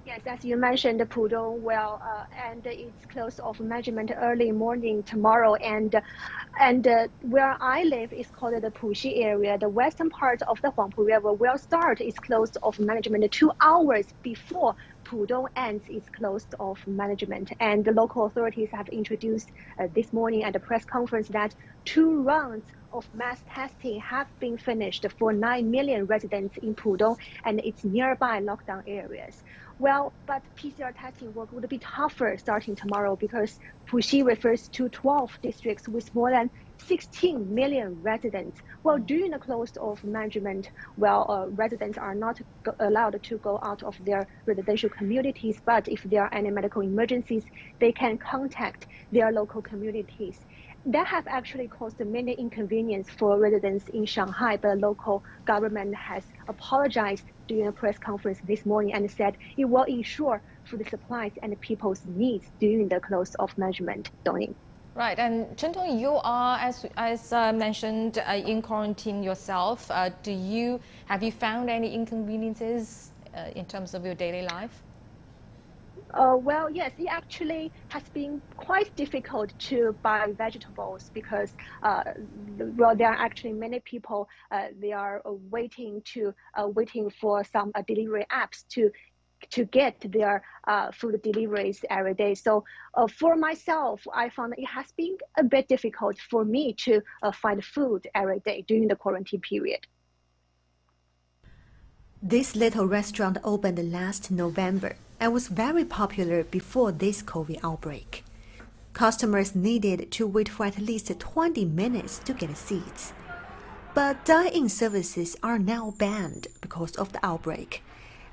Yes, as you mentioned, Pudong will end its close of management early morning tomorrow, and where I live is called the Puxi area. The western part of the Huangpu River will start its close of management 2 hours before Pudong ends its close of management. And the local authorities have introduced this morning at the press conference that 2 rounds of mass testing have been finished for 9 million residents in Pudong and its nearby lockdown areas. Well, but PCR testing work would be tougher starting tomorrow because Puxi refers to 12 districts with more than 16 million residents. Well, during the close of management, residents are not allowed to go out of their residential communities, but if there are any medical emergencies, they can contact their local communities. That have actually caused many inconvenience for residents in Shanghai, but local government has apologized during a press conference this morning and said it will ensure food supplies and people's needs during the close of management. Doni. Right, and Chen Tong, you are, as mentioned, in quarantine yourself. Have you found any inconveniences in terms of your daily life? Well, yes, it actually has been quite difficult to buy vegetables because, there are actually many people, they are waiting for some delivery apps to get their food deliveries every day. So for myself, I found it has been a bit difficult for me to find food every day during the quarantine period. This little restaurant opened last November and was very popular before this COVID outbreak. Customers needed to wait for at least 20 minutes to get seats. But dine-in services are now banned because of the outbreak.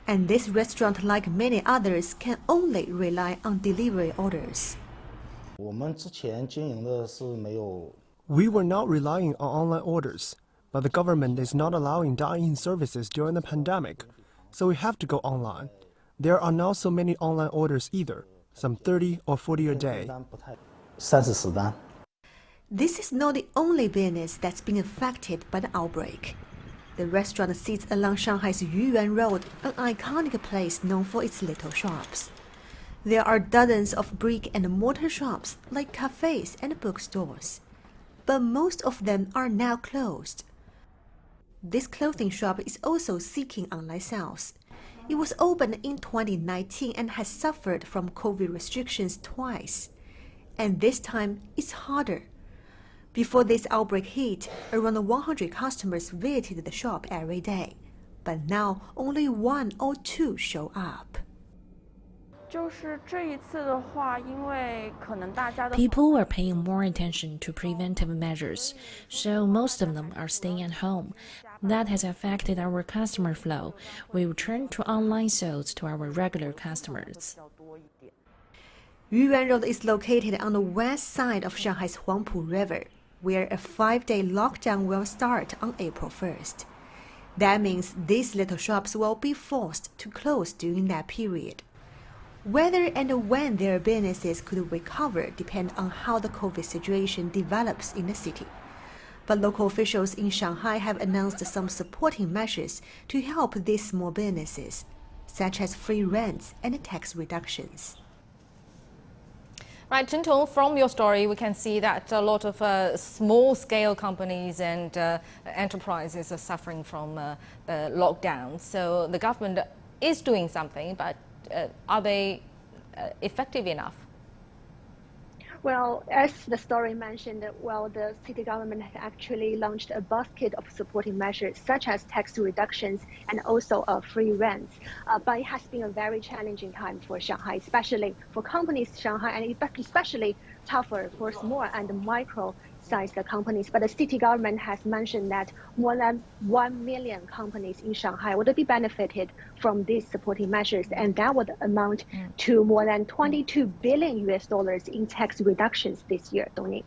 And this restaurant, like many others, can only rely on delivery orders. We were not relying on online orders, but the government is not allowing dine-in services during the pandemic, so we have to go online. There are not so many online orders either, some 30 or 40 a day. This is not the only business that's been affected by the outbreak. The restaurant sits along Shanghai's Yuyuan Road, an iconic place known for its little shops. There are dozens of brick and mortar shops, like cafes and bookstores. But most of them are now closed. This clothing shop is also seeking online sales. It was opened in 2019 and has suffered from COVID restrictions twice. And this time, it's harder. Before this outbreak hit, around 100 customers visited the shop every day. But now, only 1 or 2 show up. People are paying more attention to preventive measures, so most of them are staying at home. That has affected our customer flow. We return to online sales to our regular customers. Yuyuan Road is located on the west side of Shanghai's Huangpu River, where a 5-day lockdown will start on April 1st. That means these little shops will be forced to close during that period. Whether and when their businesses could recover depend on how the COVID situation develops in the city. But local officials in Shanghai have announced some supporting measures to help these small businesses, such as free rents and tax reductions. Right, Chen Tong, from your story, we can see that a lot of small-scale companies and enterprises are suffering from the lockdown. So the government is doing something, but are they effective enough? Well, as the story mentioned, the city government has actually launched a basket of supporting measures, such as tax reductions and also free rents. But it has been a very challenging time for Shanghai, especially for companies in Shanghai, and especially tougher for small and micro-sized companies. But the city government has mentioned that more than 1 million companies in Shanghai would be benefited from these supporting measures, and that would amount to more than $22 billion in tax reductions this year, Doni.